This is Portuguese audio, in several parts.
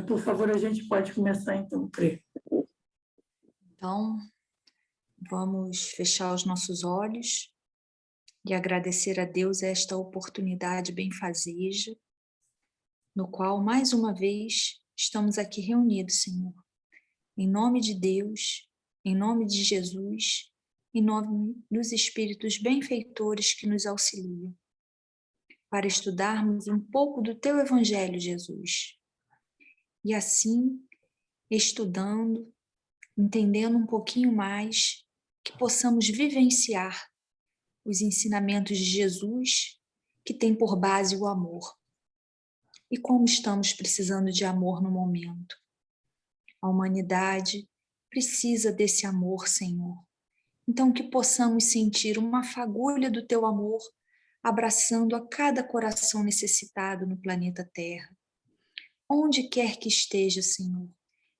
Por favor, a gente pode começar, então, creio. Então, vamos fechar os nossos olhos e agradecer a Deus esta oportunidade benfazeja, no qual, mais uma vez, estamos aqui reunidos, Senhor. Em nome de Deus, em nome de Jesus, em nome dos Espíritos benfeitores que nos auxiliam, para estudarmos um pouco do Teu Evangelho, Jesus. E assim, estudando, entendendo um pouquinho mais, que possamos vivenciar os ensinamentos de Jesus, que tem por base o amor. E como estamos precisando de amor no momento. A humanidade precisa desse amor, Senhor. Então que possamos sentir uma fagulha do Teu amor, abraçando a cada coração necessitado no planeta Terra. Onde quer que esteja, Senhor,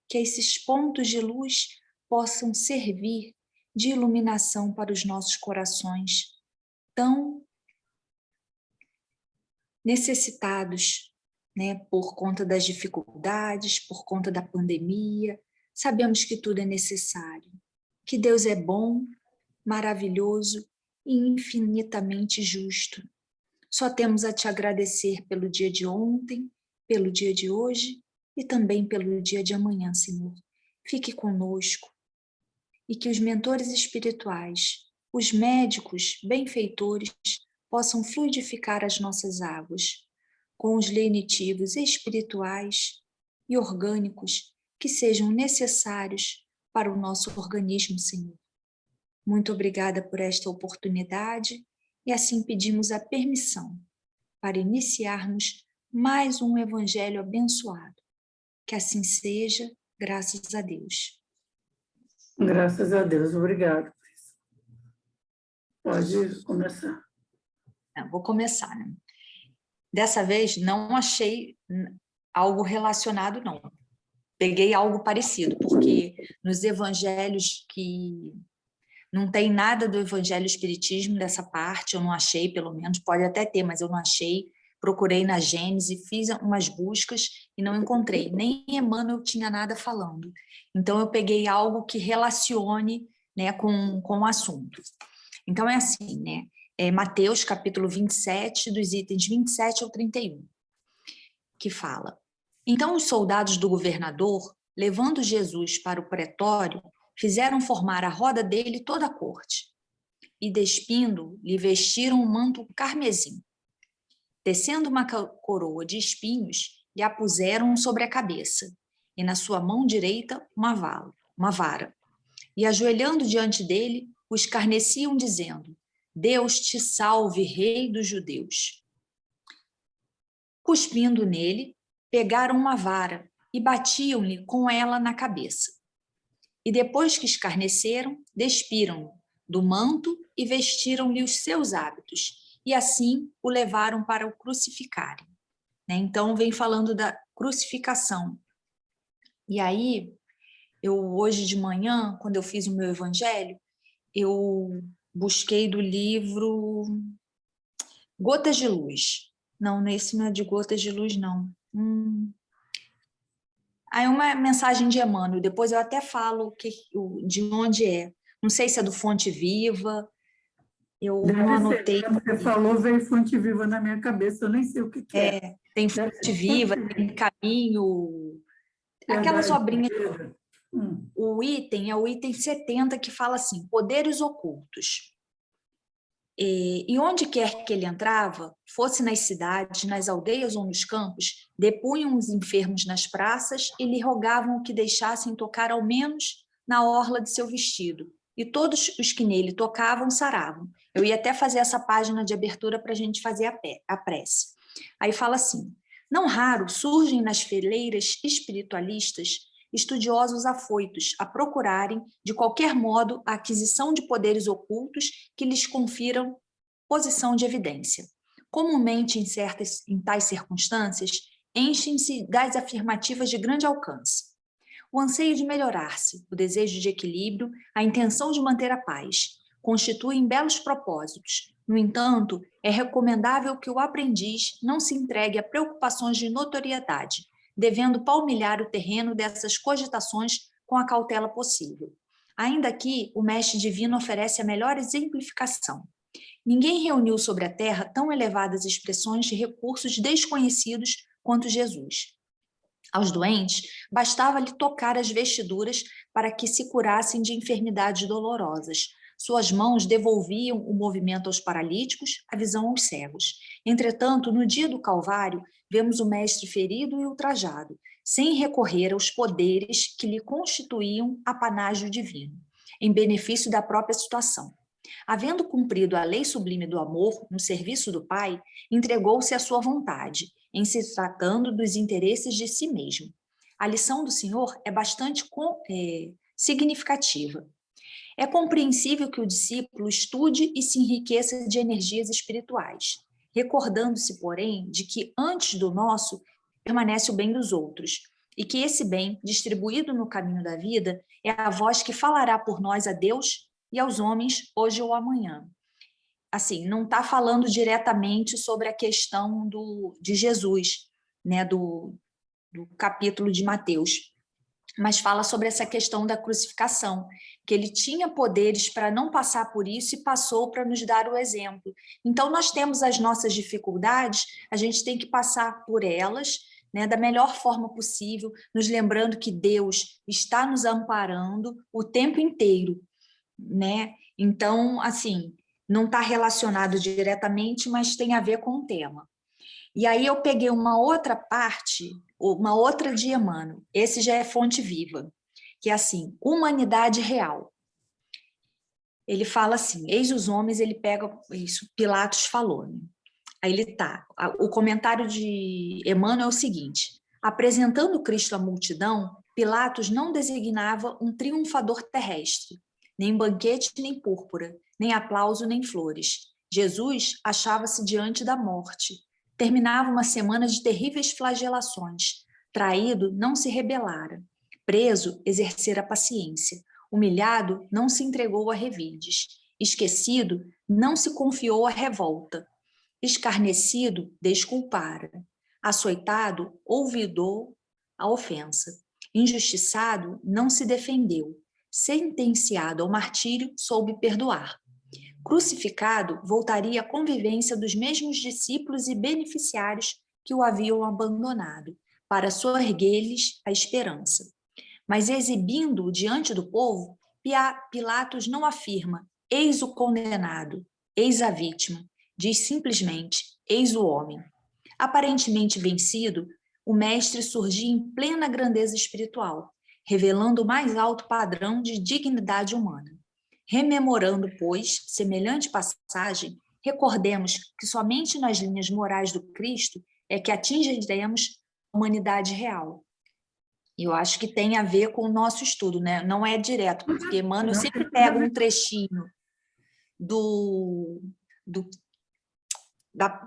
que esses pontos de luz possam servir de iluminação para os nossos corações, tão necessitados, né, por conta das dificuldades, por conta da pandemia. Sabemos que tudo é necessário, que Deus é bom, maravilhoso e infinitamente justo. Só temos a Te agradecer pelo dia de ontem, pelo dia de hoje e também pelo dia de amanhã, Senhor. Fique conosco e que os mentores espirituais, os médicos benfeitores, possam fluidificar as nossas águas com os lenitivos espirituais e orgânicos que sejam necessários para o nosso organismo, Senhor. Muito obrigada por esta oportunidade e assim pedimos a permissão para iniciarmos mais um Evangelho abençoado. Que assim seja, graças a Deus. Graças a Deus, obrigado. Pode começar. Vou começar, né? Dessa vez não achei algo relacionado, não. Peguei algo parecido, porque nos evangelhos que não tem nada do evangelho espiritismo dessa parte, eu não achei, pelo menos, pode até ter, mas eu não achei. Procurei na Gênese, fiz umas buscas e não encontrei. Nem Emmanuel tinha nada falando. Então, eu peguei algo que relacione, né, com o assunto. Então, é assim, né? Mateus, capítulo 27, dos itens 27 ao 31, que fala: Então os soldados do governador, levando Jesus para o pretório, fizeram formar à roda dele toda a corte, e despindo, lhe vestiram um manto carmesim. Tecendo uma coroa de espinhos, lhe a puseram sobre a cabeça, e na sua mão direita uma vara. E ajoelhando diante dele, o escarneciam, dizendo: Deus te salve, rei dos judeus. Cuspindo nele, pegaram uma vara e batiam-lhe com ela na cabeça. E depois que escarneceram, despiram-no do manto e vestiram-lhe os seus hábitos, e assim o levaram para o crucificarem. Então, vem falando da crucificação. E aí, hoje de manhã, quando eu fiz o meu evangelho, eu busquei do livro Gotas de Luz. Não, esse não é de Gotas de Luz, não. Aí uma mensagem de Emmanuel, depois eu até falo de onde é. Não sei se é do Fonte Viva, eu não anotei. Quando você falou, veio Fonte Viva na minha cabeça, eu nem sei o que é. Tem Fonte Viva, tem Caminho, aquelas obrinhas. O item é o item 70, que fala assim: poderes ocultos. E onde quer que ele entrava, fosse nas cidades, nas aldeias ou nos campos, depunham os enfermos nas praças e lhe rogavam que deixassem tocar ao menos na orla de seu vestido. E todos os que nele tocavam saravam. Eu ia até fazer essa página de abertura para a gente fazer a prece. Aí fala assim: não raro surgem nas fileiras espiritualistas estudiosos afoitos a procurarem, de qualquer modo, a aquisição de poderes ocultos que lhes confiram posição de evidência. Comumente, em tais circunstâncias, enchem-se das afirmativas de grande alcance. O anseio de melhorar-se, o desejo de equilíbrio, a intenção de manter a paz, constituem belos propósitos. No entanto, é recomendável que o aprendiz não se entregue a preocupações de notoriedade, devendo palmilhar o terreno dessas cogitações com a cautela possível. Ainda aqui, o Mestre Divino oferece a melhor exemplificação. Ninguém reuniu sobre a terra tão elevadas expressões de recursos desconhecidos quanto Jesus. Aos doentes, bastava-lhe tocar as vestiduras para que se curassem de enfermidades dolorosas. Suas mãos devolviam o movimento aos paralíticos, a visão aos cegos. Entretanto, no dia do Calvário, vemos o Mestre ferido e ultrajado, sem recorrer aos poderes que lhe constituíam apanágio divino, em benefício da própria situação. Havendo cumprido a lei sublime do amor no serviço do Pai, entregou-se à sua vontade, em se tratando dos interesses de si mesmo. A lição do Senhor é bastante significativa. É compreensível que o discípulo estude e se enriqueça de energias espirituais, recordando-se, porém, de que antes do nosso permanece o bem dos outros, e que esse bem, distribuído no caminho da vida, é a voz que falará por nós a Deus e aos homens hoje ou amanhã. Assim, não está falando diretamente sobre a questão de Jesus, né, do capítulo de Mateus, mas fala sobre essa questão da crucificação, que ele tinha poderes para não passar por isso e passou para nos dar o exemplo. Então, nós temos as nossas dificuldades, a gente tem que passar por elas, né, da melhor forma possível, nos lembrando que Deus está nos amparando o tempo inteiro, né? Então, assim, não está relacionado diretamente, mas tem a ver com o tema. E aí eu peguei uma outra parte, uma outra de Emmanuel, esse já é fonte viva, que é assim, humanidade real. Ele fala assim, eis os homens, ele pega, isso Pilatos falou, né? Aí ele tá, o comentário de Emmanuel é o seguinte, apresentando Cristo à multidão, Pilatos não designava um triunfador terrestre, nem banquete, nem púrpura, nem aplauso, nem flores. Jesus achava-se diante da morte. Terminava uma semana de terríveis flagelações. Traído, não se rebelara. Preso, exercera a paciência. Humilhado, não se entregou a revides. Esquecido, não se confiou à revolta. Escarnecido, desculpara. Açoitado, olvidou a ofensa. Injustiçado, não se defendeu. Sentenciado ao martírio, soube perdoar. Crucificado, voltaria à convivência dos mesmos discípulos e beneficiários que o haviam abandonado, para soerguer-lhes a esperança. Mas exibindo-o diante do povo, Pilatos não afirma, eis o condenado, eis a vítima, diz simplesmente, eis o homem. Aparentemente vencido, o mestre surgia em plena grandeza espiritual, revelando o mais alto padrão de dignidade humana. Rememorando, pois, semelhante passagem, recordemos que somente nas linhas morais do Cristo é que atingiremos a humanidade real. E eu acho que tem a ver com o nosso estudo, né? Não é direto, porque Emmanuel sempre pega um trechinho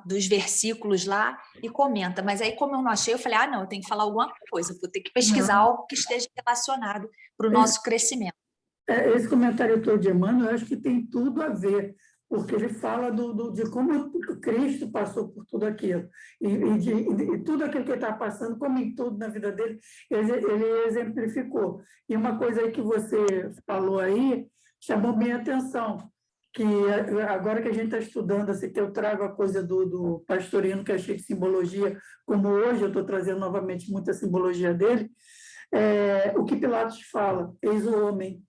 dos versículos lá e comenta, mas aí como eu não achei, eu falei, não, eu tenho que falar alguma coisa, vou ter que pesquisar algo que esteja relacionado para o nosso crescimento. Esse comentário todo de Emmanuel, eu acho que tem tudo a ver, porque ele fala de como Cristo passou por tudo aquilo, e tudo aquilo que ele está passando, como em tudo na vida dele, ele exemplificou. E uma coisa aí que você falou aí, chamou minha atenção, que agora que a gente está estudando, assim, que eu trago a coisa do Pastorino, que é cheio de simbologia, como hoje eu estou trazendo novamente muita simbologia dele, o que Pilatos fala, eis o homem.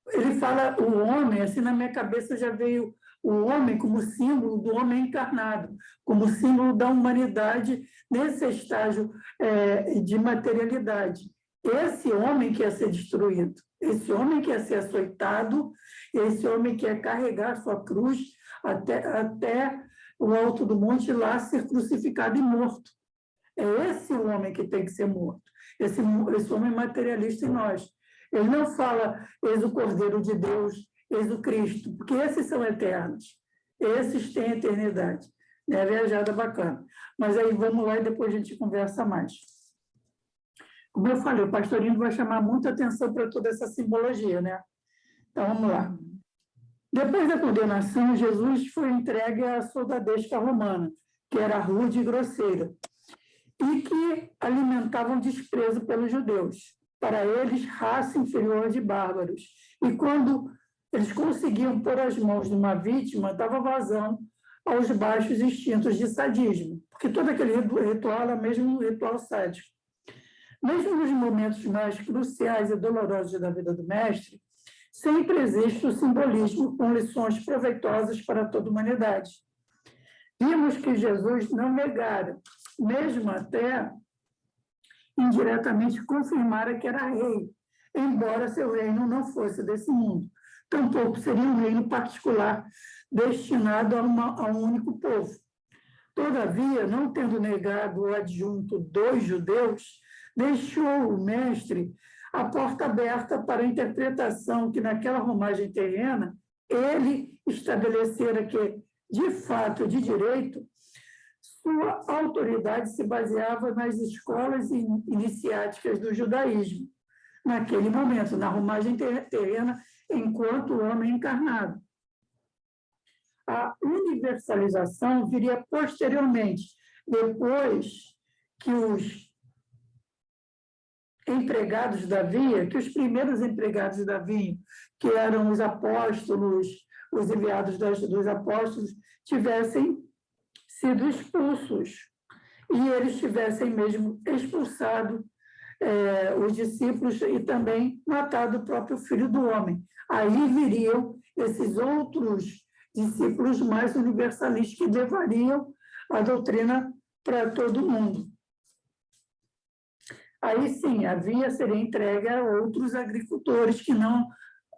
Ele fala o homem, assim, na minha cabeça já veio o homem como símbolo do homem encarnado, como símbolo da humanidade nesse estágio de materialidade. Esse homem que ia ser destruído, esse homem que ia ser açoitado, esse homem que ia carregar sua cruz até o alto do monte lá ser crucificado e morto. É esse o homem que tem que ser morto, esse homem materialista em nós. Ele não fala, eis o Cordeiro de Deus, eis o Cristo, porque esses são eternos, esses têm eternidade. É viajada bacana. Mas aí vamos lá e depois a gente conversa mais. Como eu falei, o Pastorino vai chamar muita atenção para toda essa simbologia, né? Então vamos lá. Depois da condenação, Jesus foi entregue à soldadesca romana, que era rude e grosseira. e que alimentavam desprezo pelos judeus. Para eles, raça inferior de bárbaros. E quando eles conseguiam pôr as mãos numa vítima, estava vazando aos baixos instintos de sadismo, porque todo aquele ritual era mesmo um ritual sádico. Mesmo nos momentos mais cruciais e dolorosos da vida do mestre, sempre existe o simbolismo com lições proveitosas para toda a humanidade. Vimos que Jesus não negara, mesmo até indiretamente confirmara que era rei, embora seu reino não fosse desse mundo. Tampouco seria um reino particular destinado a um único povo. Todavia, não tendo negado o adjunto dos judeus, deixou o mestre a porta aberta para a interpretação que, naquela romagem terrena, ele estabelecera que, de fato, de direito, sua autoridade se baseava nas escolas iniciáticas do judaísmo, naquele momento, na romagem terrena, enquanto homem encarnado. A universalização viria posteriormente, depois que os empregados da via, que os primeiros empregados da via, que eram os apóstolos, os enviados dos apóstolos, tivessem sido expulsos e eles tivessem mesmo expulsado os discípulos e também matado o próprio Filho do Homem. Aí viriam esses outros discípulos mais universalistas que levariam a doutrina para todo mundo. Aí sim, a via seria entregue a outros agricultores, que não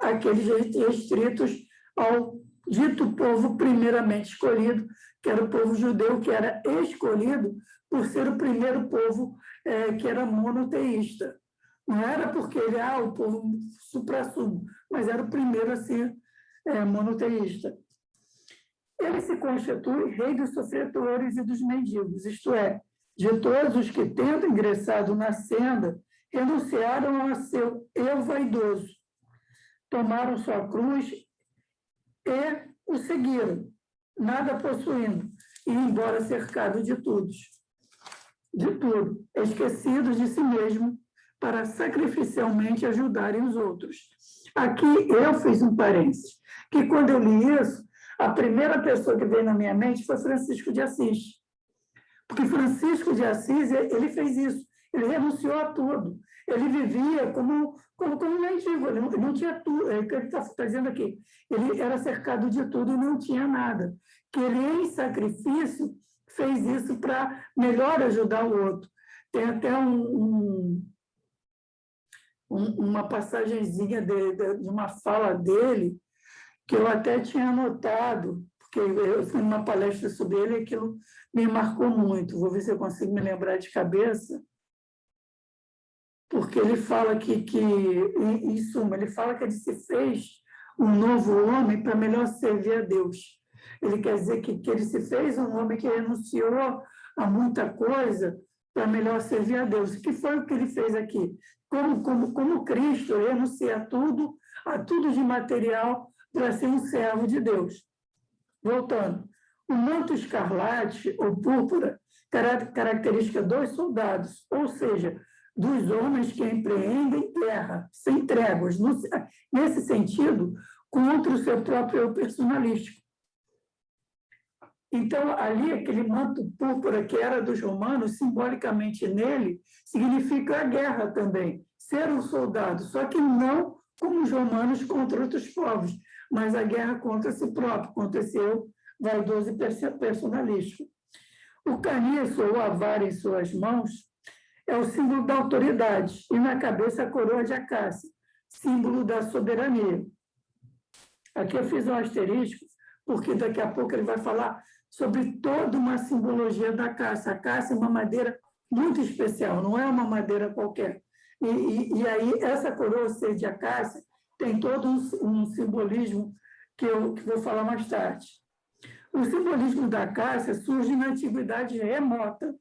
aqueles restritos ao dito povo primeiramente escolhido, que era o povo judeu, que era escolhido por ser o primeiro povo que era monoteísta. Não era porque ele é o povo suprassumo, mas era o primeiro a ser monoteísta. Ele se constitui rei dos sofredores e dos mendigos, isto é, de todos os que, tendo ingressado na senda, renunciaram ao seu eu vaidoso, tomaram sua cruz e o seguiram, nada possuindo, e embora cercado de tudo, esquecidos de si mesmo, para sacrificialmente ajudarem os outros. Aqui eu fiz um parênteses, que quando eu li isso, a primeira pessoa que veio na minha mente foi Francisco de Assis. Porque Francisco de Assis, ele fez isso, ele renunciou a tudo. Ele vivia como um mendigo, ele não tinha tudo, é o que ele está dizendo aqui. Ele era cercado de tudo e não tinha nada. Que ele, em sacrifício, fez isso para melhor ajudar o outro. Tem até uma passagenzinha de uma fala dele, que eu até tinha anotado, porque eu fui numa palestra sobre ele e aquilo me marcou muito. Vou ver se eu consigo me lembrar de cabeça. Porque ele fala em suma, ele fala que ele se fez um novo homem para melhor servir a Deus. Ele quer dizer que ele se fez um homem que renunciou a muita coisa para melhor servir a Deus. Que foi o que ele fez aqui? Como Cristo renuncia a tudo de material para ser um servo de Deus. Voltando, o manto escarlate ou púrpura, característica dos soldados, ou seja, dos homens que empreendem guerra, sem tréguas, nesse sentido, contra o seu próprio eu personalístico. Então, ali, aquele manto púrpura que era dos romanos, simbolicamente nele, significa a guerra também, ser um soldado, só que não como os romanos contra outros povos, mas a guerra contra si próprio, contra esse eu vaidoso e personalístico. O caniço ou a vara em suas mãos é o símbolo da autoridade, e na cabeça a coroa de acácia, símbolo da soberania. Aqui eu fiz um asterisco, porque daqui a pouco ele vai falar sobre toda uma simbologia da acácia. A acácia é uma madeira muito especial, não é uma madeira qualquer. E aí, essa coroa ser de acácia tem todo um simbolismo que eu vou falar mais tarde. O simbolismo da acácia surge na antiguidade remota.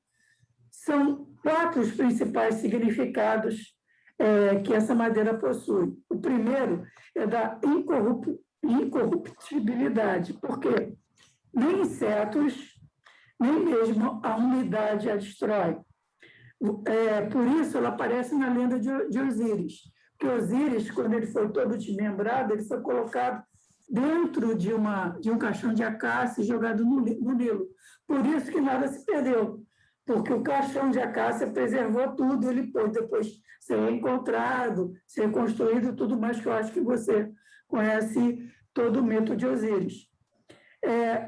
São 4 os principais significados que essa madeira possui. O primeiro é da incorruptibilidade, porque nem insetos, nem mesmo a umidade a destrói. Por isso, ela aparece na lenda de Osíris. Porque Osíris, quando ele foi todo desmembrado, ele foi colocado dentro de um caixão de acácia e jogado no Nilo. Por isso que nada se perdeu, porque o caixão de acácia preservou tudo, ele pôde depois ser encontrado, ser construído, tudo mais, que eu acho que você conhece todo o mito de Osíris.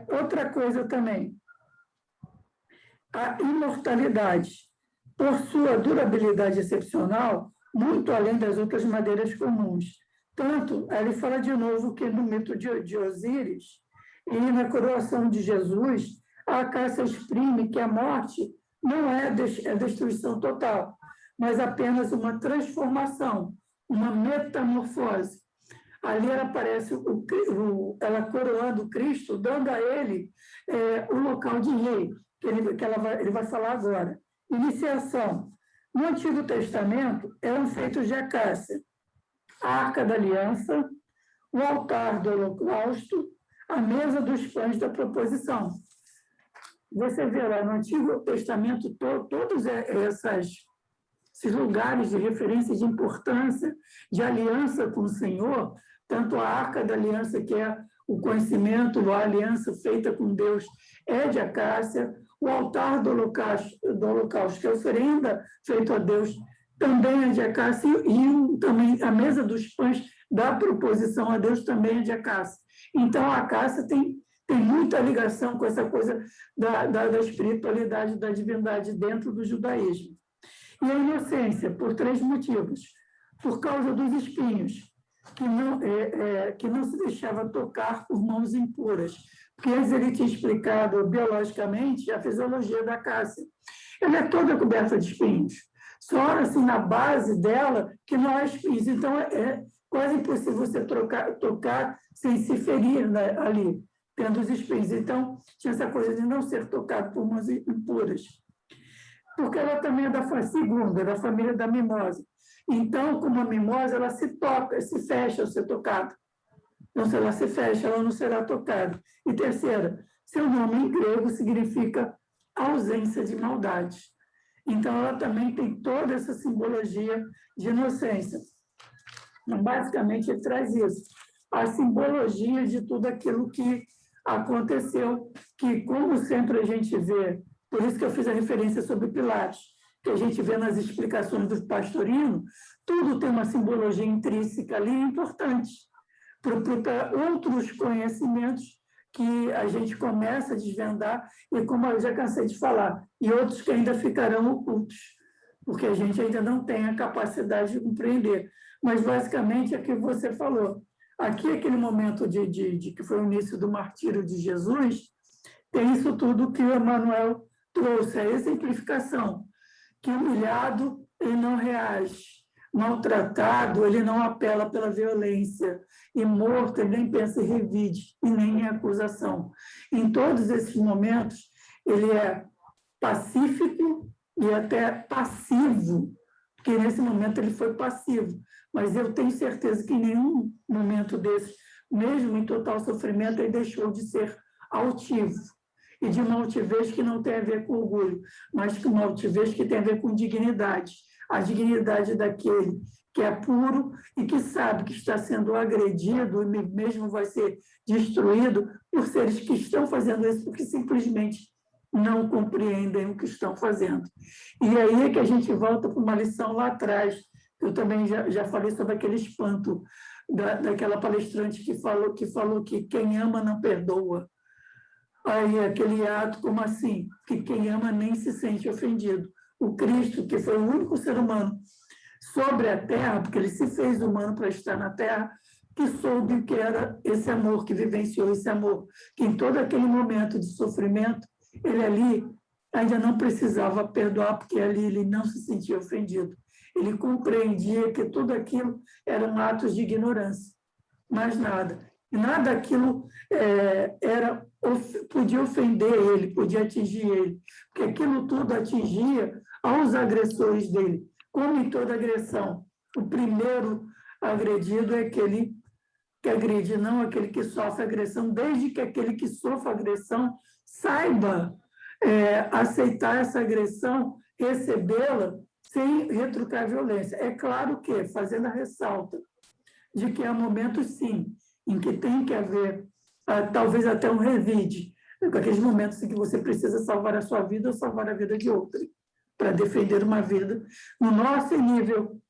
Outra coisa também, a imortalidade, por sua durabilidade excepcional, muito além das outras madeiras comuns. Tanto, ele fala de novo que no mito de Osíris e na coroação de Jesus, a acácia exprime que a morte não é a destruição total, mas apenas uma transformação, uma metamorfose. Ali ela aparece ela coroando o Cristo, dando a ele o local de rei, que ele vai falar agora. Iniciação. No Antigo Testamento, eram feitos de acácia a Arca da Aliança, o altar do holocausto, a mesa dos pães da proposição. Você vê lá no Antigo Testamento todos esses lugares de referência, de importância, de aliança com o Senhor, tanto a Arca da Aliança, que é o conhecimento, a aliança feita com Deus, é de acácia, o altar do holocausto, que é a oferenda feita a Deus, também é de acácia, e também a mesa dos pães da proposição a Deus também é de acácia. Então, a acácia tem muita ligação com essa coisa da espiritualidade, da divindade dentro do judaísmo. E a inocência, por 3 motivos. Por causa dos espinhos, que não se deixava tocar por mãos impuras. Porque antes ele tinha explicado biologicamente a fisiologia da acácia. Ela é toda coberta de espinhos. Só assim, na base dela, que não há espinhos. Então, é quase impossível você tocar sem se ferir, né, ali, tendo os espinhos. Então, tinha essa coisa de não ser tocado por mãos impuras. Porque ela também é da família da mimosa. Então, como a mimosa, ela se toca, se fecha ao ser tocada. Então, se ela se fecha, ela não será tocada. E terceira, seu nome em grego significa ausência de maldade. Então, ela também tem toda essa simbologia de inocência. Então, basicamente, ele traz isso. A simbologia de tudo aquilo que aconteceu, que, como sempre a gente vê, por isso que eu fiz a referência sobre Pilatos, que a gente vê nas explicações do Pastorino, tudo tem uma simbologia intrínseca ali importante para outros conhecimentos que a gente começa a desvendar, e como eu já cansei de falar, e outros que ainda ficarão ocultos, porque a gente ainda não tem a capacidade de compreender. Mas, basicamente, é o que você falou. Aqui, aquele momento de que foi o início do martírio de Jesus, tem isso tudo que o Emmanuel trouxe, a exemplificação, que humilhado ele não reage, maltratado ele não apela pela violência, e morto ele nem pensa em revide e nem em acusação. Em todos esses momentos, ele é pacífico e até passivo, porque nesse momento ele foi passivo, mas eu tenho certeza que em nenhum momento desse, mesmo em total sofrimento, ele deixou de ser altivo, e de uma altivez que não tem a ver com orgulho, mas que uma altivez que tem a ver com dignidade, a dignidade daquele que é puro e que sabe que está sendo agredido e mesmo vai ser destruído por seres que estão fazendo isso porque simplesmente não compreendem o que estão fazendo. E aí é que a gente volta para uma lição lá atrás. Eu também já falei sobre aquele espanto daquela palestrante que falou que quem ama não perdoa. Aí aquele ato, como assim? Que quem ama nem se sente ofendido. O Cristo, que foi o único ser humano sobre a Terra, porque ele se fez humano para estar na Terra, que soube que era esse amor, que vivenciou esse amor, que em todo aquele momento de sofrimento, ele ali ainda não precisava perdoar, porque ali ele não se sentia ofendido. Ele compreendia que tudo aquilo eram atos de ignorância, mais nada. E nada daquilo podia ofender ele, podia atingir ele, porque aquilo tudo atingia aos agressores dele. Como em toda agressão, o primeiro agredido é aquele que agride, não aquele que sofre agressão, desde que aquele que sofre agressão saiba aceitar essa agressão recebê-la sem retrucar a violência. É claro que, fazendo a ressalta de que há momentos, sim, em que tem que haver, talvez até um revide, com aqueles momentos em que você precisa salvar a sua vida ou salvar a vida de outrem, para defender uma vida no nosso nível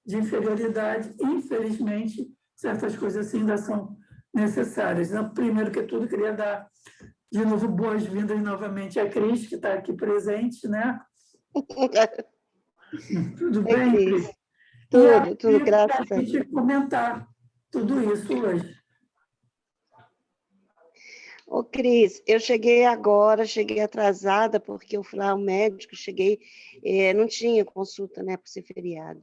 de inferioridade. Infelizmente, certas coisas assim ainda são necessárias. Então, primeiro que tudo, queria dar de novo boas-vindas novamente a Cris, que está aqui presente, né? Tudo Oi, bem, Cris. Cris? Tudo, graças a Para a Deus. gente comentar tudo isso hoje. Ô, Cris, eu cheguei agora, cheguei atrasada, porque eu fui lá ao médico, cheguei, não tinha consulta, né, por ser feriado.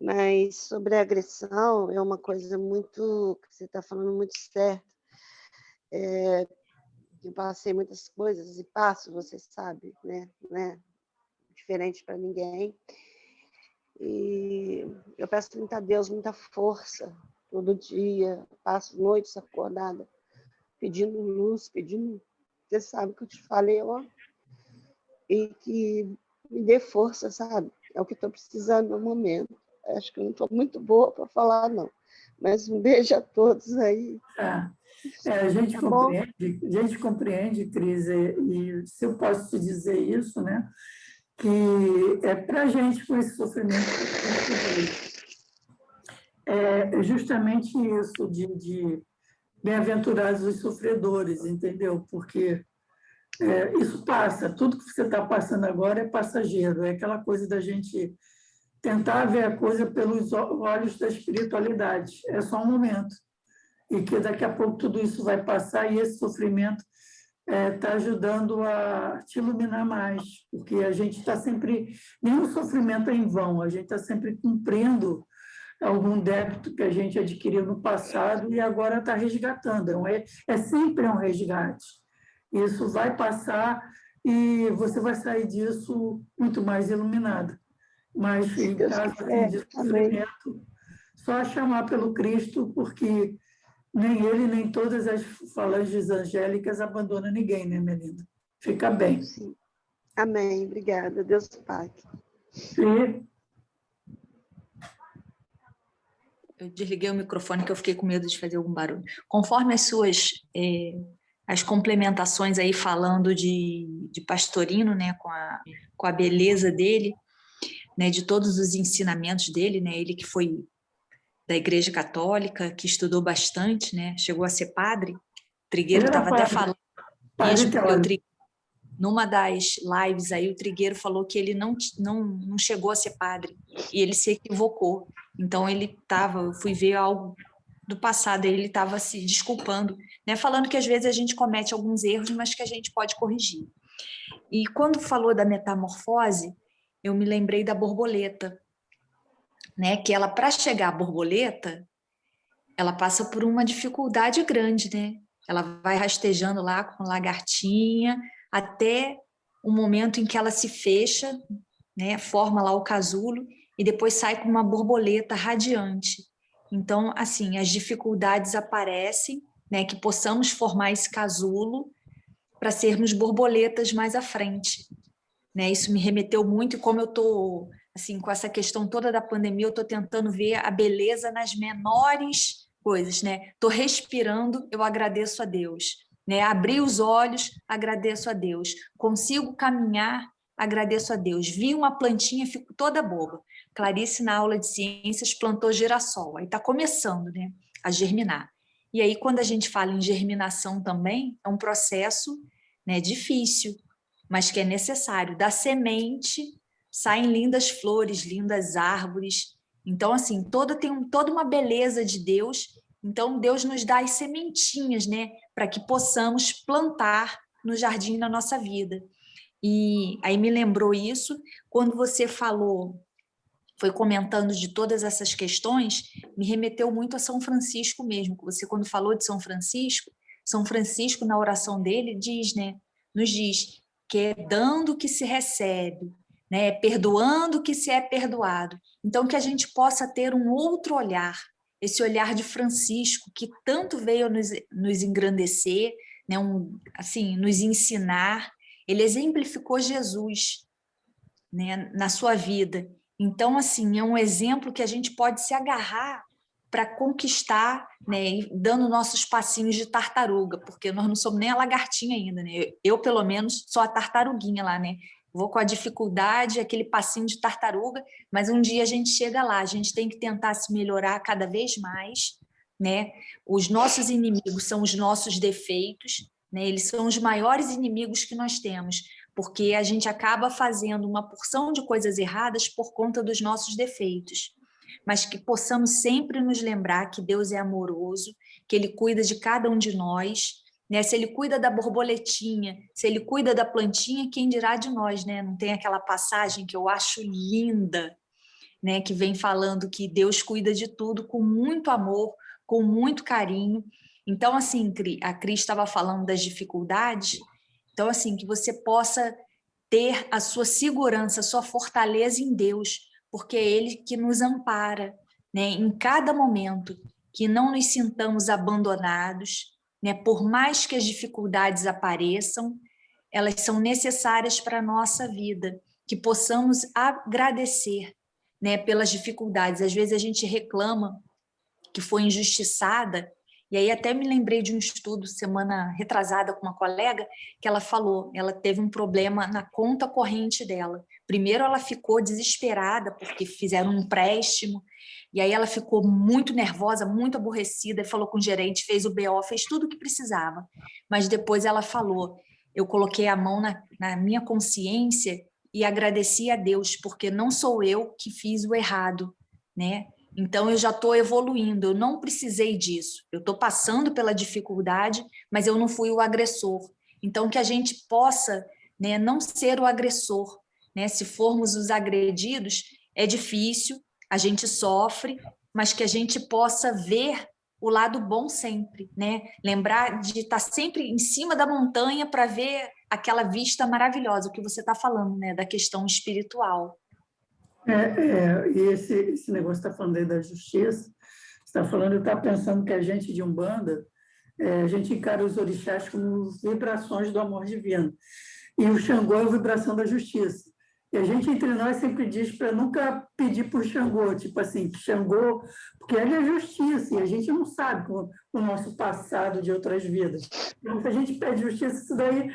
Mas sobre a agressão, é uma coisa muito, que você está falando muito certo. Eu passei muitas coisas e passo, você sabe, né? Não é diferente para ninguém. E eu peço muito a Deus, muita força, todo dia, passo noites acordada, pedindo luz, pedindo, você sabe que eu te falei, ó, e que me dê força, sabe? É o que estou precisando no momento. Acho que eu não estou muito boa para falar, não. Mas um beijo a todos aí. A gente Tá bom? compreende, Cris, e se eu posso te dizer isso, né, que é para a gente com esse sofrimento que a gente vê. É justamente isso, de bem-aventurados os sofredores, entendeu? Porque isso passa, tudo que você está passando agora é passageiro, é aquela coisa da gente tentar ver a coisa pelos olhos da espiritualidade, é só um momento, e que daqui a pouco tudo isso vai passar e esse sofrimento está ajudando a te iluminar mais, porque a gente está sempre, nenhum sofrimento é em vão, a gente está sempre cumprindo algum débito que a gente adquiriu no passado e agora está resgatando. É sempre um resgate. Isso vai passar e você vai sair disso muito mais iluminado. Mas, Se em Deus caso assim, quiser. de Amém. sofrimento, só chamar pelo Cristo, porque nem ele, nem todas as falanges angélicas abandonam ninguém, né, minha linda? Fica bem. Sim. Amém. Obrigada. Deus Pai. E Eu desliguei o microfone que eu fiquei com medo de fazer algum barulho. Conforme as suas as complementações aí falando de Pastorino, né, com a beleza dele, né, de todos os ensinamentos dele, né, ele que foi da Igreja Católica, que estudou bastante, né, chegou a ser padre. O Trigueiro ele era estava até falando padre isso, porque teórico. numa das lives aí o Trigueiro falou que ele não chegou a ser padre e ele se equivocou. Então eu fui ver algo do passado, ele estava se desculpando, né, falando que às vezes a gente comete alguns erros, mas que a gente pode corrigir. E quando falou da metamorfose, eu me lembrei da borboleta, né, que ela, para chegar à borboleta, ela passa por uma dificuldade grande, né? Ela vai rastejando lá com lagartinha até o momento em que ela se fecha, né? Forma lá o casulo e depois sai com uma borboleta radiante. Então, assim, as dificuldades aparecem, né? Que possamos formar esse casulo para sermos borboletas mais à frente, né? Isso me remeteu muito e como eu estou assim com essa questão toda da pandemia, eu estou tentando ver a beleza nas menores coisas, né? Estou respirando, eu agradeço a Deus, né? Abri os olhos, agradeço a Deus. Consigo caminhar, agradeço a Deus. Vi uma plantinha, fico toda boba. Clarice, na aula de ciências, plantou girassol. Aí está começando, né, a germinar. E aí, quando a gente fala em germinação também, é um processo, né, difícil, mas que é necessário. Da semente saem lindas flores, lindas árvores. Então, assim, tem toda uma beleza de Deus. Então, Deus nos dá as sementinhas, né, para que possamos plantar no jardim da nossa vida. E aí me lembrou isso quando você falou, foi comentando de todas essas questões, me remeteu muito a São Francisco mesmo. Você, quando falou de São Francisco, na oração dele, diz, né, nos diz que é dando que se recebe, né, perdoando que se é perdoado. Então, que a gente possa ter um outro olhar, esse olhar de Francisco, que tanto veio nos engrandecer, né, assim, nos ensinar, ele exemplificou Jesus, né, na sua vida. Então, assim, é um exemplo que a gente pode se agarrar para conquistar, né, dando nossos passinhos de tartaruga, porque nós não somos nem a lagartinha ainda, né? Eu, pelo menos, sou a tartaruguinha lá, né? Vou com a dificuldade, aquele passinho de tartaruga, mas um dia a gente chega lá, a gente tem que tentar se melhorar cada vez mais, né? Os nossos inimigos são os nossos defeitos, né? Eles são os maiores inimigos que nós temos, porque a gente acaba fazendo uma porção de coisas erradas por conta dos nossos defeitos, mas que possamos sempre nos lembrar que Deus é amoroso, que Ele cuida de cada um de nós, né? Se Ele cuida da borboletinha, se Ele cuida da plantinha, quem dirá de nós, né? Não tem aquela passagem que eu acho linda, né? Que vem falando que Deus cuida de tudo com muito amor, com muito carinho. Então, assim, a Cris estava falando das dificuldades, então, assim, que você possa ter a sua segurança, a sua fortaleza em Deus, porque é Ele que nos ampara, né, em cada momento, que não nos sintamos abandonados, né, por mais que as dificuldades apareçam, elas são necessárias para a nossa vida, que possamos agradecer, né, pelas dificuldades. Às vezes a gente reclama que foi injustiçada, e aí até me lembrei de um estudo semana retrasada com uma colega, que ela falou, ela teve um problema na conta corrente dela. Primeiro ela ficou desesperada, porque fizeram um empréstimo, e aí ela ficou muito nervosa, muito aborrecida, falou com o gerente, fez o BO, fez tudo o que precisava. Mas depois ela falou, eu coloquei a mão na minha consciência e agradeci a Deus, porque não sou eu que fiz o errado, né? Então, eu já estou evoluindo, eu não precisei disso. Eu estou passando pela dificuldade, mas eu não fui o agressor. Então, que a gente possa, né, não ser o agressor, né? Se formos os agredidos, é difícil, a gente sofre, mas que a gente possa ver o lado bom sempre, né? Lembrar de estar sempre em cima da montanha para ver aquela vista maravilhosa, o que você está falando, né, da questão espiritual. E esse negócio está falando aí da justiça, está falando, eu estava pensando que a gente de Umbanda, a gente encara os orixás como vibrações do amor divino, e o Xangô é a vibração da justiça. E a gente, entre nós, sempre diz para nunca pedir por Xangô, tipo assim, Xangô, porque ele é justiça, e a gente não sabe o nosso passado de outras vidas. Então, se a gente pede justiça, isso daí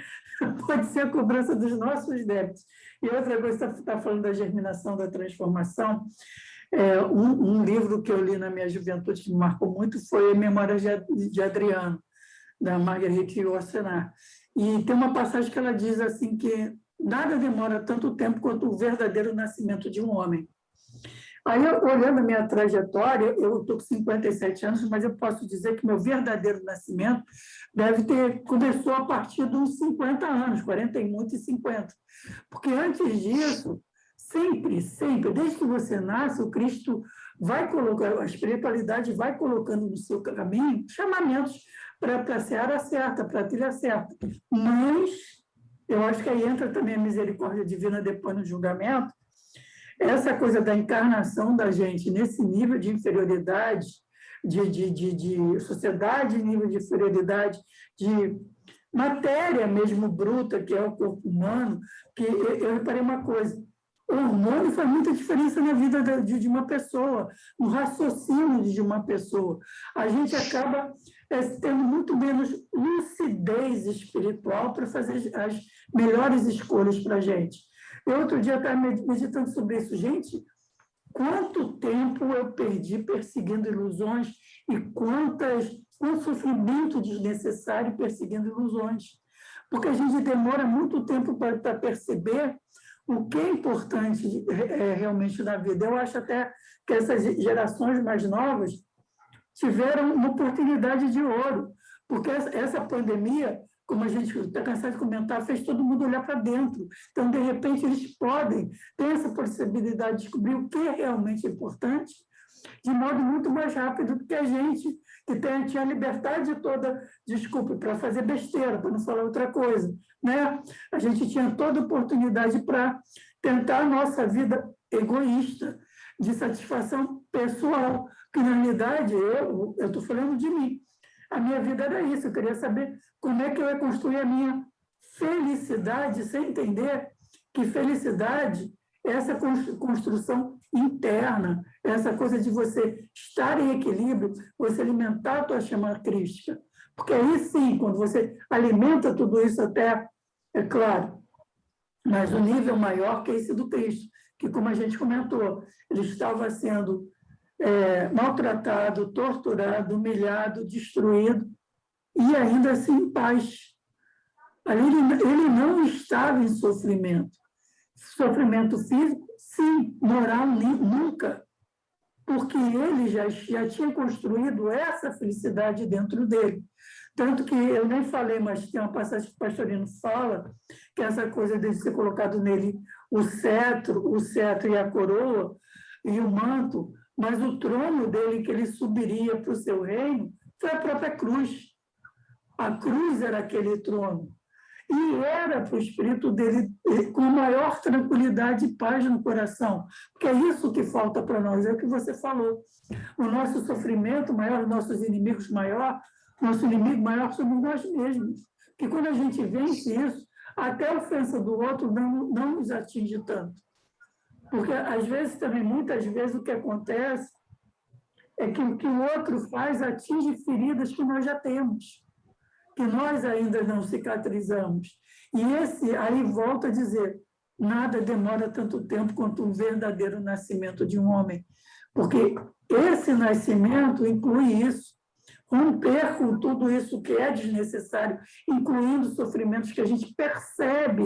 pode ser a cobrança dos nossos débitos. E outra coisa, você está falando da germinação, da transformação, um livro que eu li na minha juventude que me marcou muito foi Memórias de Adriano, da Marguerite Yourcenar. E tem uma passagem que ela diz assim que nada demora tanto tempo quanto o verdadeiro nascimento de um homem. Aí, olhando a minha trajetória, eu estou com 57 anos, mas eu posso dizer que meu verdadeiro nascimento começou a partir dos 50 anos, 40 e muito e 50. Porque antes disso, sempre, desde que você nasce, o Cristo vai colocar, a espiritualidade vai colocando no seu caminho chamamentos para a seara certa, para a trilha certa. Mas eu acho que aí entra também a misericórdia divina depois no julgamento, essa coisa da encarnação da gente nesse nível de inferioridade, de sociedade, nível de inferioridade, de matéria mesmo bruta, que é o corpo humano, que eu reparei uma coisa, o hormônio faz muita diferença na vida de uma pessoa, no raciocínio de uma pessoa. A gente acaba tendo muito menos lucidez espiritual para fazer as melhores escolhas para a gente. Eu, outro dia, estava meditando sobre isso. Gente, quanto tempo eu perdi perseguindo ilusões e quanto sofrimento desnecessário perseguindo ilusões. Porque a gente demora muito tempo para perceber o que é importante realmente na vida. Eu acho até que essas gerações mais novas tiveram uma oportunidade de ouro, porque essa pandemia, como a gente está cansado de comentar, fez todo mundo olhar para dentro. Então, de repente, eles podem ter essa possibilidade de descobrir o que é realmente importante de modo muito mais rápido do que a gente, que tinha a liberdade toda, desculpe, para fazer besteira, para não falar outra coisa, né? A gente tinha toda a oportunidade para tentar a nossa vida egoísta, de satisfação pessoal, que, na realidade, eu estou falando de mim. A minha vida era isso, eu queria saber como é que eu ia construir a minha felicidade, sem entender que felicidade é essa construção interna, essa coisa de você estar em equilíbrio, você alimentar a tua chama crística. Porque aí sim, quando você alimenta tudo isso até, é claro, mas o nível maior que é esse do Cristo, que, como a gente comentou, ele estava sendo maltratado, torturado, humilhado, destruído, e ainda assim em paz. Ali ele não estava em sofrimento. Sofrimento físico, sim. Moral, nunca. Porque ele já tinha construído essa felicidade dentro dele. Tanto que eu nem falei, mas tem uma passagem que o pastorino fala, que é essa coisa de ser colocado nele o cetro e a coroa e o manto, mas o trono dele, que ele subiria para o seu reino, foi a própria cruz. A cruz era aquele trono. E era para o espírito dele com maior tranquilidade e paz no coração. Porque é isso que falta para nós, é o que você falou. O nosso sofrimento maior, os nossos inimigos maior, nosso inimigo maior somos nós mesmos. Porque quando a gente vence isso, até a ofensa do outro não nos atinge tanto. Porque, às vezes, também, muitas vezes, o que acontece é que o que o outro faz atinge feridas que nós já temos, que nós ainda não cicatrizamos. E esse aí volta a dizer, nada demora tanto tempo quanto um verdadeiro nascimento de um homem, porque esse nascimento inclui isso, romper com tudo isso que é desnecessário, incluindo sofrimentos que a gente percebe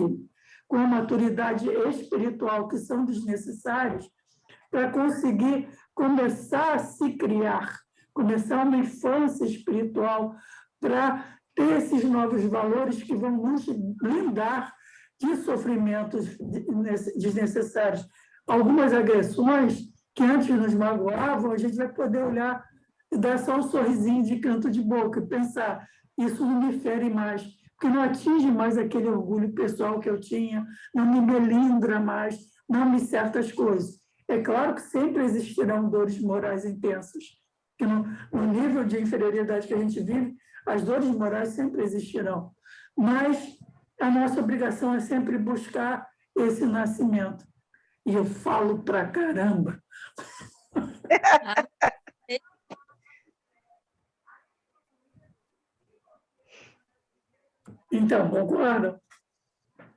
com a maturidade espiritual que são desnecessários, para conseguir começar a se criar, começar uma infância espiritual, para ter esses novos valores que vão nos blindar de sofrimentos desnecessários. Algumas agressões que antes nos magoavam, a gente vai poder olhar e dar só um sorrisinho de canto de boca e pensar, isso não me fere mais, porque não atinge mais aquele orgulho pessoal que eu tinha, não me melindra mais, não me certas coisas. É claro que sempre existirão dores morais intensas, que no nível de inferioridade que a gente vive, as dores morais sempre existirão, mas a nossa obrigação é sempre buscar esse nascimento. E eu falo pra caramba. Então, concorda?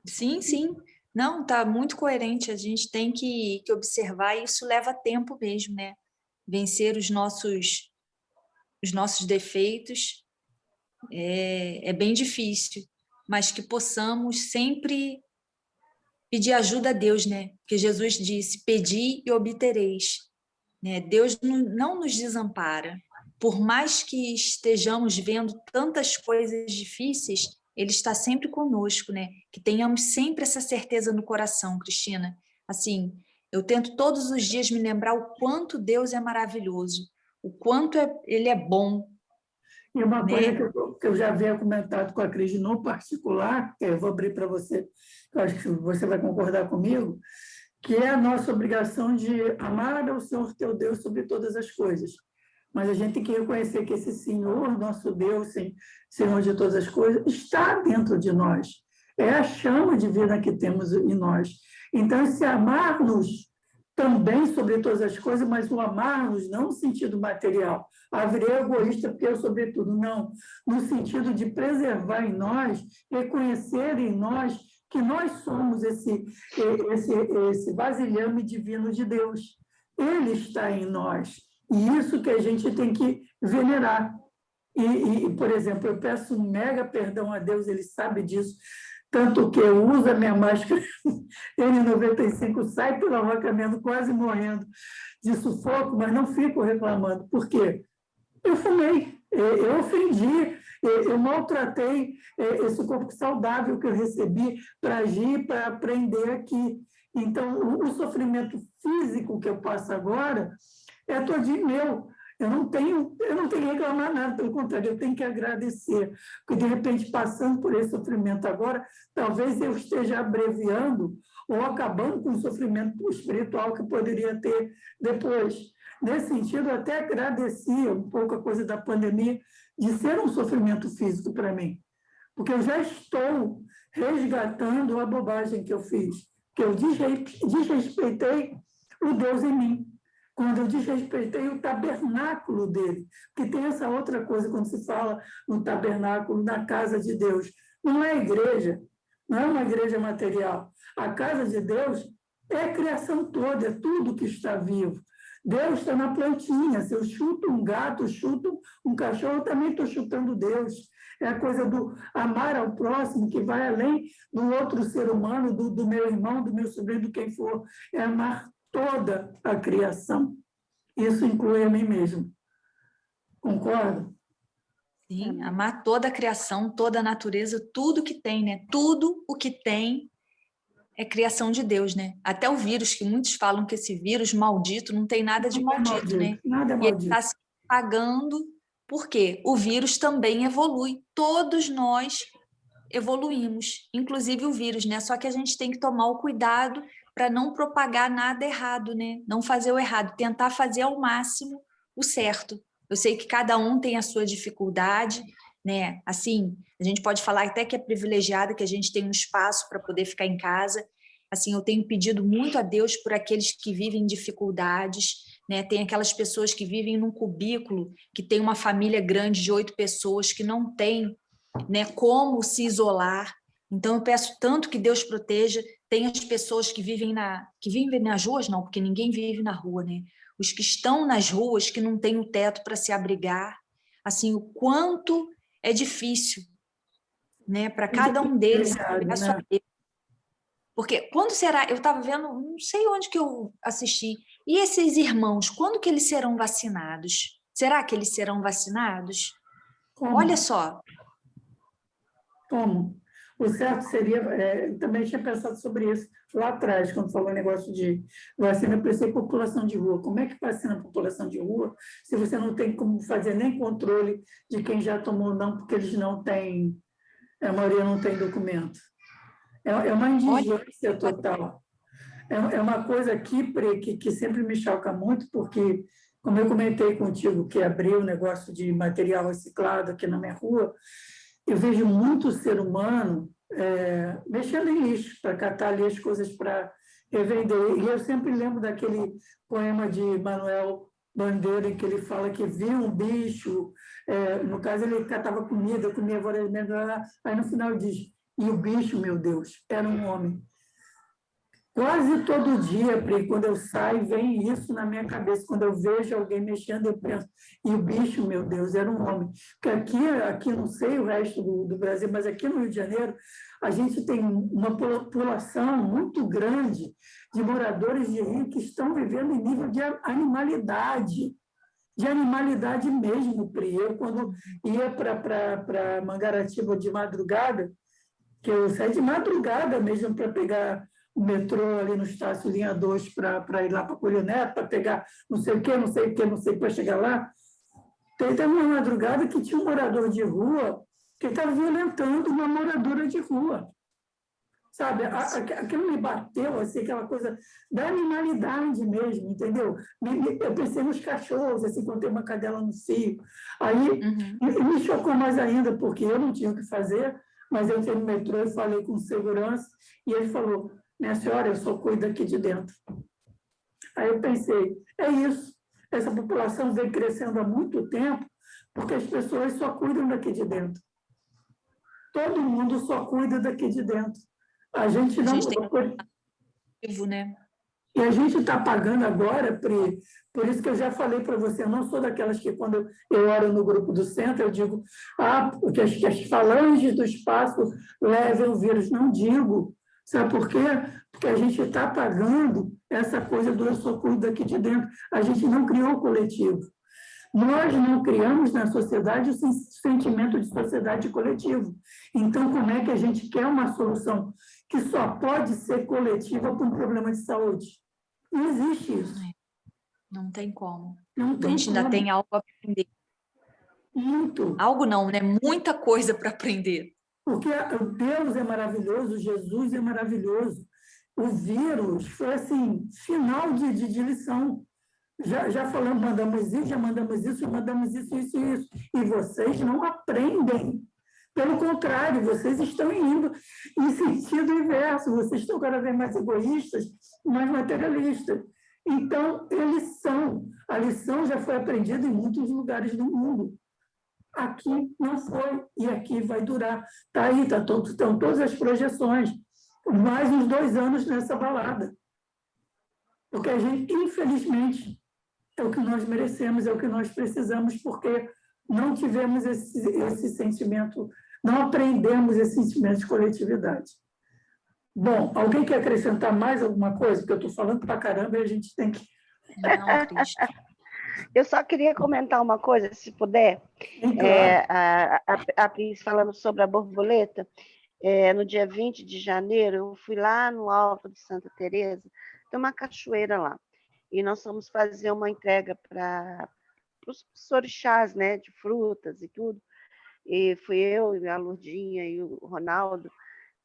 Sim, sim. Não, tá muito coerente. A gente tem que observar, e isso leva tempo mesmo, né? Vencer os nossos defeitos é bem difícil, mas que possamos sempre pedir ajuda a Deus, né? Porque Jesus disse, pedi e obtereis. Né? Deus não nos desampara. Por mais que estejamos vendo tantas coisas difíceis, Ele está sempre conosco, né? Que tenhamos sempre essa certeza no coração, Cristina. Assim, eu tento todos os dias me lembrar o quanto Deus é maravilhoso, o quanto Ele é bom. E uma né? coisa que eu já havia comentado com a Cris no particular, que eu vou abrir para você, eu acho que você vai concordar comigo, que é a nossa obrigação de amar ao Senhor teu Deus sobre todas as coisas. Mas a gente tem que reconhecer que esse Senhor, nosso Deus, Senhor de todas as coisas, está dentro de nós. É a chama divina que temos em nós. Então, esse amar-nos também sobre todas as coisas, mas o amar-nos não no sentido material. Virei egoísta porque eu sobretudo, não. No sentido de preservar em nós, reconhecer em nós que nós somos esse vasilhame divino de Deus. Ele está em nós. E isso que a gente tem que venerar. Por exemplo, eu peço um mega perdão a Deus, ele sabe disso, tanto que eu uso a minha máscara N95, sai pela rua caminhando, quase morrendo de sufoco, mas não fico reclamando. Por quê? Eu fumei, eu ofendi, eu maltratei esse corpo saudável que eu recebi para agir, para aprender aqui. Então, o sofrimento físico que eu passo agora é todinho meu. Eu não tenho que reclamar nada, pelo contrário, eu tenho que agradecer. Porque, de repente, passando por esse sofrimento agora, talvez eu esteja abreviando ou acabando com o sofrimento espiritual que poderia ter depois. Nesse sentido, eu até agradecia um pouco a coisa da pandemia de ser um sofrimento físico para mim, porque eu já estou resgatando a bobagem que eu fiz, que eu desrespeitei o Deus em mim, quando eu desrespeitei o tabernáculo dele, porque tem essa outra coisa quando se fala no tabernáculo, na casa de Deus, não é igreja, não é uma igreja material, a casa de Deus é a criação toda, é tudo que está vivo. Deus está na plantinha. Se eu chuto um gato, chuto um cachorro, eu também estou chutando Deus. É a coisa do amar ao próximo, que vai além do outro ser humano, do meu irmão, do meu sobrinho, do quem for. É amar toda a criação. Isso inclui a mim mesmo. Concorda? Sim, amar toda a criação, toda a natureza, tudo que tem, né? Tudo o que tem é criação de Deus, né? Até o vírus, que muitos falam que esse vírus maldito não tem nada de Não é maldito, né? Nada é E ele maldito. está se pagando, porque o vírus também evolui. Todos nós evoluímos, inclusive o vírus, né? Só que a gente tem que tomar o cuidado para não propagar nada errado, né? Não fazer o errado, tentar fazer ao máximo o certo. Eu sei que cada um tem a sua dificuldade, né? Assim, a gente pode falar até que é privilegiada, que a gente tem um espaço para poder ficar em casa. Assim, eu tenho pedido muito a Deus por aqueles que vivem dificuldades, né? Tem aquelas pessoas que vivem num cubículo, que tem uma família grande de 8 pessoas, que não tem, né, como se isolar. Então, eu peço tanto que Deus proteja. Tem as pessoas que vivem nas ruas, não, porque ninguém vive na rua, né? Os que estão nas ruas, que não têm o teto para se abrigar. Assim, o quanto é difícil, né, para cada um deles. Né? Porque quando será? Eu estava vendo, não sei onde que eu assisti. E esses irmãos, quando que eles serão vacinados? Será que eles serão vacinados? Como? Olha só. Como? O certo seria, também tinha pensado sobre isso lá atrás, quando falou o negócio de vacina, eu pensei população de rua. Como é que vacina a população de rua se você não tem como fazer nem controle de quem já tomou ou não, porque eles não têm, a maioria não tem documento? É uma indigência total. É uma coisa aqui, que sempre me choca muito, porque, como eu comentei contigo, que abriu o negócio de material reciclado aqui na minha rua, eu vejo muito ser humano mexendo em lixo para catar ali as coisas para revender. E eu sempre lembro daquele poema de Manuel Bandeira, em que ele fala que viu um bicho, no caso ele catava comida, comia várias merdas, aí no final diz, e o bicho, meu Deus, era um homem. Quase todo dia, Pri, quando eu saio, vem isso na minha cabeça. Quando eu vejo alguém mexendo, eu penso, e o bicho, meu Deus, era um homem. Porque aqui não sei o resto do Brasil, mas aqui no Rio de Janeiro, a gente tem uma população muito grande de moradores de rio que estão vivendo em nível de animalidade mesmo, Pri. Eu, quando ia para Mangaratiba de madrugada, que eu saí de madrugada mesmo para pegar o metrô ali no Estácio Linha 2 para ir lá para Coelho Neto, para pegar não sei o que, para chegar lá. Teve uma madrugada que tinha um morador de rua que estava violentando uma moradora de rua. Sabe, aquilo me bateu, assim, aquela coisa da animalidade mesmo, entendeu? Eu pensei nos cachorros, assim, quando tem uma cadela no cio. Aí me chocou mais ainda, porque eu não tinha o que fazer, mas eu entrei no metrô e falei com segurança, e ele falou, minha senhora, eu só cuido aqui de dentro. Aí eu pensei, é isso, essa população vem crescendo há muito tempo, porque as pessoas só cuidam daqui de dentro. Todo mundo só cuida daqui de dentro. A gente não... né? E a gente está pagando agora, Pri, por isso que eu já falei para você, eu não sou daquelas que, quando eu oro no grupo do centro, eu digo, porque as falanges do espaço levem o vírus. Não digo. Sabe por quê? Porque a gente está pagando essa coisa do eu só cuido daqui de dentro. A gente não criou o coletivo. Nós não criamos na sociedade o sentimento de sociedade coletivo. Então, como é que a gente quer uma solução que só pode ser coletiva para um problema de saúde? Não existe isso. Não tem como. Não tem a gente ainda tem algo a aprender. Muito. Algo não, né? Muita coisa para aprender. Porque Deus é maravilhoso, Jesus é maravilhoso. O vírus foi, assim, final de lição. Já falamos, mandamos isso, já mandamos isso, isso. E vocês não aprendem. Pelo contrário, vocês estão indo em sentido inverso, vocês estão cada vez mais egoístas, mais materialistas. Então, a lição já foi aprendida em muitos lugares do mundo. Aqui não foi, e aqui vai durar. Está aí, estão todas as projeções, mais uns 2 anos nessa balada. Porque a gente, infelizmente, é o que nós merecemos, é o que nós precisamos, porque não tivemos esse sentimento, não aprendemos esse sentimento de coletividade. Bom, alguém quer acrescentar mais alguma coisa? Porque eu estou falando para caramba e a gente tem que... Não, Cris. Eu só queria comentar uma coisa, se puder. A Cris falando sobre a borboleta. No dia 20 de janeiro, eu fui lá no Alto de Santa Teresa, tem uma cachoeira lá. E nós fomos fazer uma entrega para os orixás, né, de frutas e tudo. E fui eu, e a Lurdinha e o Ronaldo.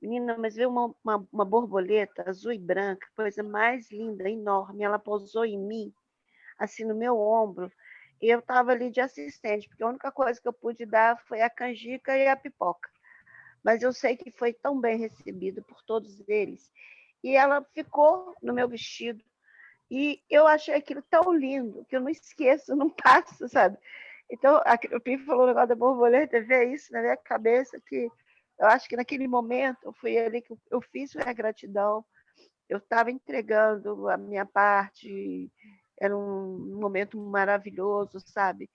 Menina, mas veio uma borboleta azul e branca, coisa mais linda, enorme. Ela pousou em mim, assim, no meu ombro. E eu estava ali de assistente, porque a única coisa que eu pude dar foi a canjica e a pipoca. Mas eu sei que foi tão bem recebido por todos eles. E ela ficou no meu vestido. E eu achei aquilo tão lindo, que eu não esqueço, não passo, sabe? Então, o Pi falou o negócio da borboleta, veio isso na minha cabeça, que eu acho que naquele momento foi ali que eu fiz a gratidão, eu estava entregando a minha parte, era um momento maravilhoso, sabe?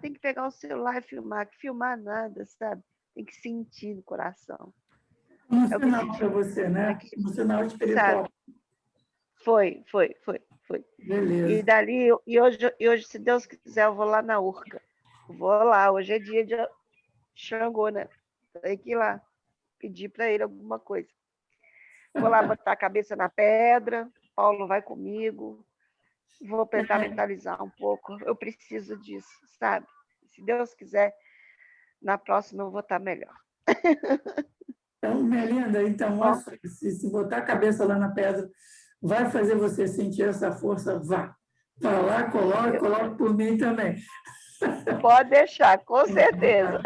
Tem que pegar o celular e filmar, que filmar nada, sabe? Tem que sentir no coração. Um sinal para você, né? Um sinal espiritual. Sabe? Foi. Beleza. E dali, hoje, se Deus quiser, eu vou lá na Urca. Vou lá, hoje é dia de Xangô, né? Tem que ir lá, pedir para ele alguma coisa. Vou lá botar a cabeça na pedra, Paulo vai comigo, vou tentar mentalizar um pouco. Eu preciso disso, sabe? Se Deus quiser, na próxima eu vou estar melhor. Então, Melinda, se botar a cabeça lá na pedra, vai fazer você sentir essa força? Vá. Vai lá, coloca por mim também. Pode deixar, com certeza.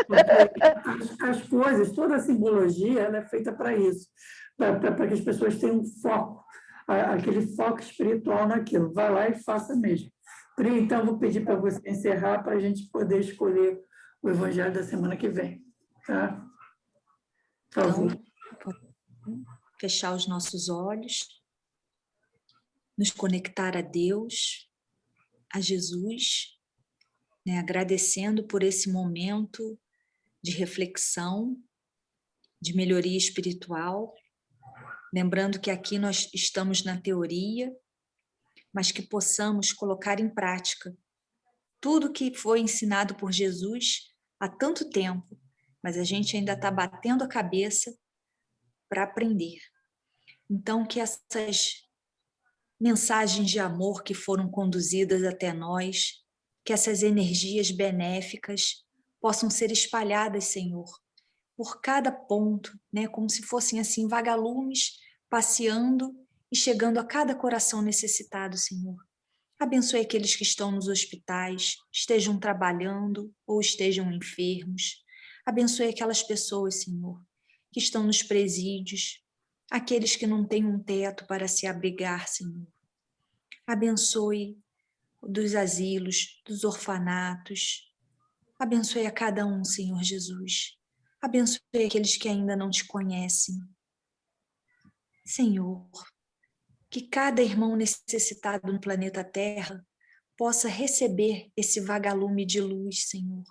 As coisas, toda a simbologia, ela é feita para isso, para que as pessoas tenham um foco, aquele foco espiritual naquilo. Vai lá e faça mesmo. Pri, então, vou pedir para você encerrar para a gente poder escolher o evangelho da semana que vem. Tá? Por favor. Então, fechar os nossos olhos, nos conectar a Deus, a Jesus, né, agradecendo por esse momento de reflexão, de melhoria espiritual, lembrando que aqui nós estamos na teoria, mas que possamos colocar em prática tudo que foi ensinado por Jesus há tanto tempo, mas a gente ainda está batendo a cabeça para aprender. Então, que essas mensagens de amor que foram conduzidas até nós, que essas energias benéficas possam ser espalhadas, Senhor, por cada ponto, né, como se fossem assim vagalumes passeando e chegando a cada coração necessitado, Senhor. Abençoe aqueles que estão nos hospitais, estejam trabalhando ou estejam enfermos. Abençoe aquelas pessoas, Senhor, que estão nos presídios, aqueles que não têm um teto para se abrigar, Senhor. Abençoe dos asilos, dos orfanatos. Abençoe a cada um, Senhor Jesus. Abençoe aqueles que ainda não te conhecem. Senhor, que cada irmão necessitado no planeta Terra possa receber esse vagalume de luz, Senhor,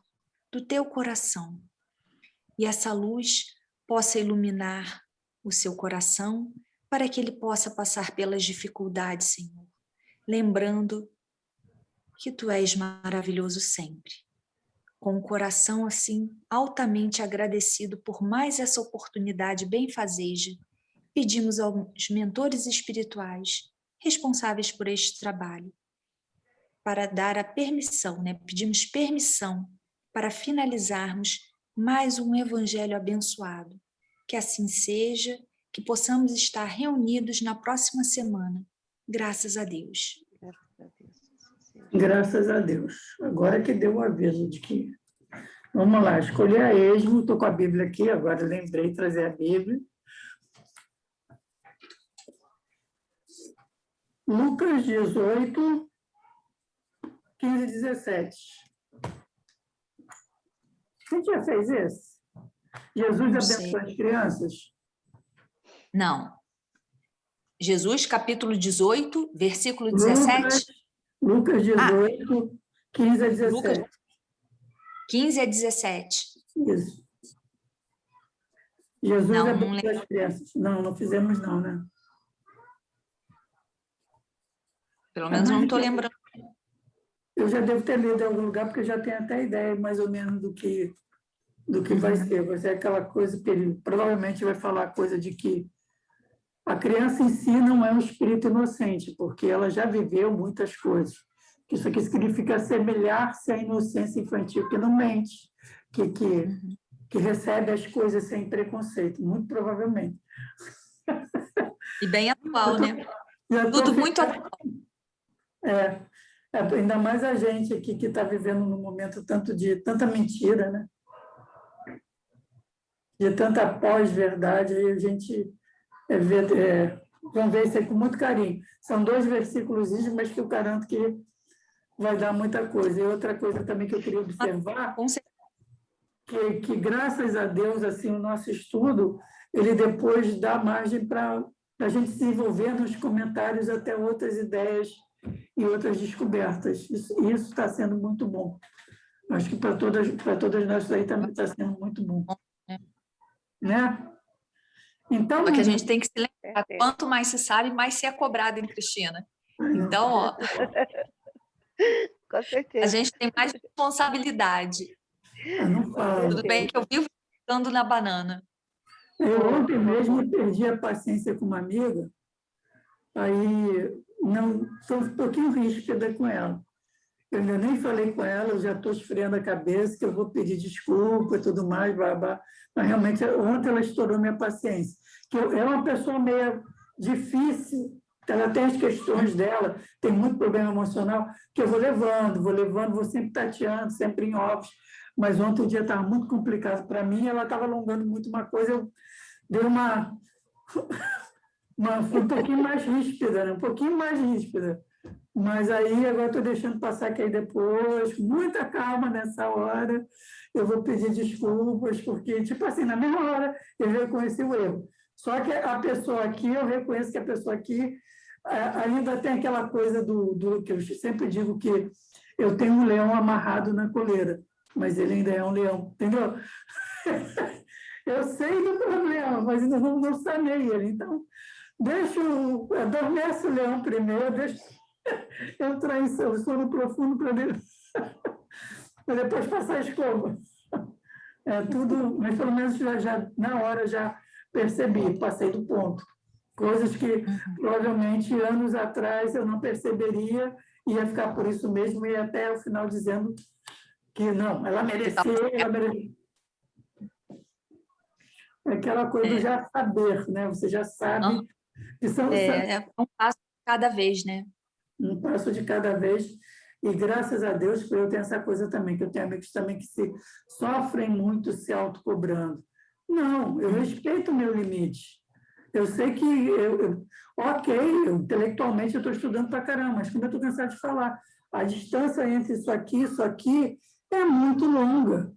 do teu coração. E essa luz possa iluminar o seu coração para que ele possa passar pelas dificuldades, Senhor, lembrando que tu és maravilhoso sempre. Com o coração assim altamente agradecido por mais essa oportunidade benfazeja, pedimos aos mentores espirituais responsáveis por este trabalho para dar a permissão, né? Pedimos permissão para finalizarmos mais um evangelho abençoado. Que assim seja, que possamos estar reunidos na próxima semana. Graças a Deus. Graças a Deus. Agora que deu o aviso de que Vamos lá, escolher a esmo. Estou com a Bíblia aqui, agora lembrei de trazer a Bíblia. Lucas 18, 15 e 17. Você já fez esse? Jesus Não abençoa sei. as crianças? Não. Jesus, capítulo 18, versículo Lucas, 17. Lucas Ah, 18, 15 a Lucas 17. 15 a 17. Isso. Jesus Não, não abençoa lembro. as crianças. Não, não fizemos não, né? Pelo menos não estou lembrando. Eu já devo ter lido em algum lugar, porque eu já tenho até ideia mais ou menos do que vai ser. Vai ser aquela coisa que ele provavelmente vai falar coisa de que a criança em si não é um espírito inocente, porque ela já viveu muitas coisas. Isso aqui significa assemelhar-se à inocência infantil, que não mente, que recebe as coisas sem preconceito, muito provavelmente. E bem atual, né? Já tô Tudo muito atual. Ainda mais a gente aqui que está vivendo num momento tanta mentira, né? De tanta pós-verdade, aí a gente vamos ver isso aí com muito carinho. São 2 versículos, mas que eu garanto que vai dar muita coisa. E outra coisa também que eu queria observar, Com certeza. que graças a Deus, assim, o nosso estudo, ele depois dá margem para a gente se envolver nos comentários até outras ideias e outras descobertas. Isso está sendo muito bom. Acho que para todas nós isso aí também está sendo muito bom. Né? Então, Só que a gente tem que se lembrar, quanto mais se sabe, mais se é cobrado em Cristina. Então, ó, Com certeza. a gente tem mais responsabilidade. não falo. Tudo bem que eu vivo ficando na banana. Eu ontem mesmo perdi a paciência com uma amiga, aí não estou um pouquinho ríspida com ela. Eu ainda nem falei com ela, eu já estou esfriando a cabeça, que eu vou pedir desculpa e tudo mais, babá. Mas realmente, ontem ela estourou minha paciência. É uma pessoa meio difícil, ela tem as questões dela, tem muito problema emocional, que eu vou levando, vou sempre tateando, sempre em off. Mas ontem o dia estava muito complicado para mim, ela estava alongando muito uma coisa, eu dei fui um pouquinho mais ríspida, né? Um pouquinho mais ríspida. Mas aí agora estou deixando passar que aí depois, com muita calma nessa hora, eu vou pedir desculpas, porque, tipo assim, na mesma hora eu reconheci o erro. Só que a pessoa aqui, eu reconheço que a pessoa aqui ainda tem aquela coisa do que eu sempre digo, que eu tenho um leão amarrado na coleira, mas ele ainda é um leão, entendeu? Eu sei do problema, mas ainda não sanei ele. Então, adormece o leão primeiro, deixa entrar em sono profundo para depois passar a escova. Tudo, mas pelo menos já na hora já percebi, passei do ponto. Coisas que provavelmente anos atrás eu não perceberia, ia ficar por isso mesmo, e até o final dizendo que não, ela merecia. Aquela coisa do já saber, né? Você já sabe que É um passo de cada vez, né? Um passo de cada vez. E graças a Deus, eu tenho essa coisa também, que eu tenho amigos também que sofrem muito se autocobrando. Não, eu respeito o meu limite. Eu sei que, intelectualmente eu estou estudando para caramba, mas como eu estou cansado de falar, a distância entre isso aqui é muito longa.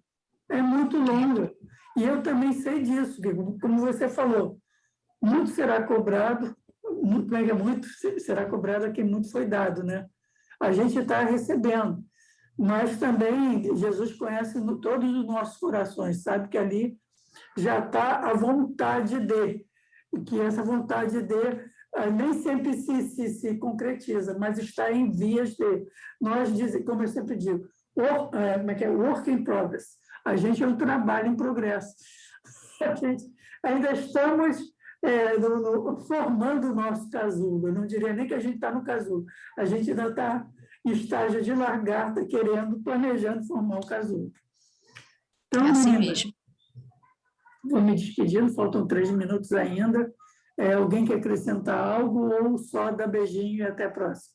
É muito longa. E eu também sei disso, como você falou, muito será cobrado, muito será cobrado a quem muito foi dado, né? A gente está recebendo, mas também Jesus conhece todos os nossos corações, sabe que ali já está a vontade de, que essa vontade de nem sempre se concretiza, mas está em vias de. Nós dizemos, como eu sempre digo, work in progress. A gente é um trabalho em progresso. A gente ainda estamos formando o nosso casulo. Eu não diria nem que a gente está no casulo. A gente ainda está em estágio de lagarta, planejando formar o casulo. Então, É assim meninas, mesmo. vou me despedindo, faltam 3 minutos ainda. Alguém quer acrescentar algo ou só dar beijinho e até a próxima?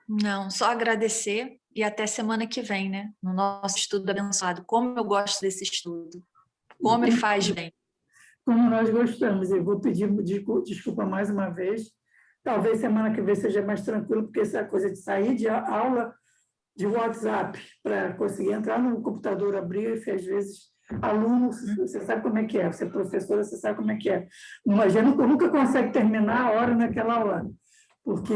Não, só agradecer e até semana que vem, né? No nosso estudo abençoado. Como eu gosto desse estudo. Como ele faz bem. Como nós gostamos. Eu vou pedir desculpa mais uma vez. Talvez semana que vem seja mais tranquilo, porque essa coisa de sair de aula de WhatsApp para conseguir entrar no computador, abrir, e às vezes aluno, você sabe como é que é, você é professora, você sabe como é que é. A gente nunca consegue terminar a hora naquela hora, porque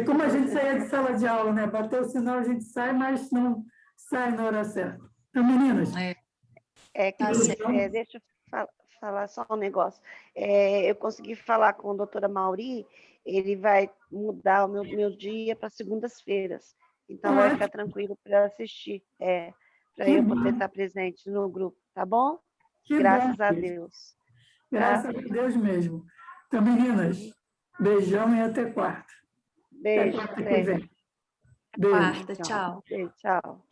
como a gente saía de sala de aula, né? Bateu o sinal, a gente sai, mas não sai na hora certa. Então, meninas... Deixa eu falar só um negócio. Eu consegui falar com a doutora Mauri, ele vai mudar o meu dia para segundas-feiras. Então, vai ficar tranquilo para assistir, para eu poder estar presente no grupo, tá bom? Graças a Deus. Graças a Deus mesmo. Então, meninas, beijão e até quarta. Beijo. Até quarta que vem. Quarta, tchau. Beijo, tchau.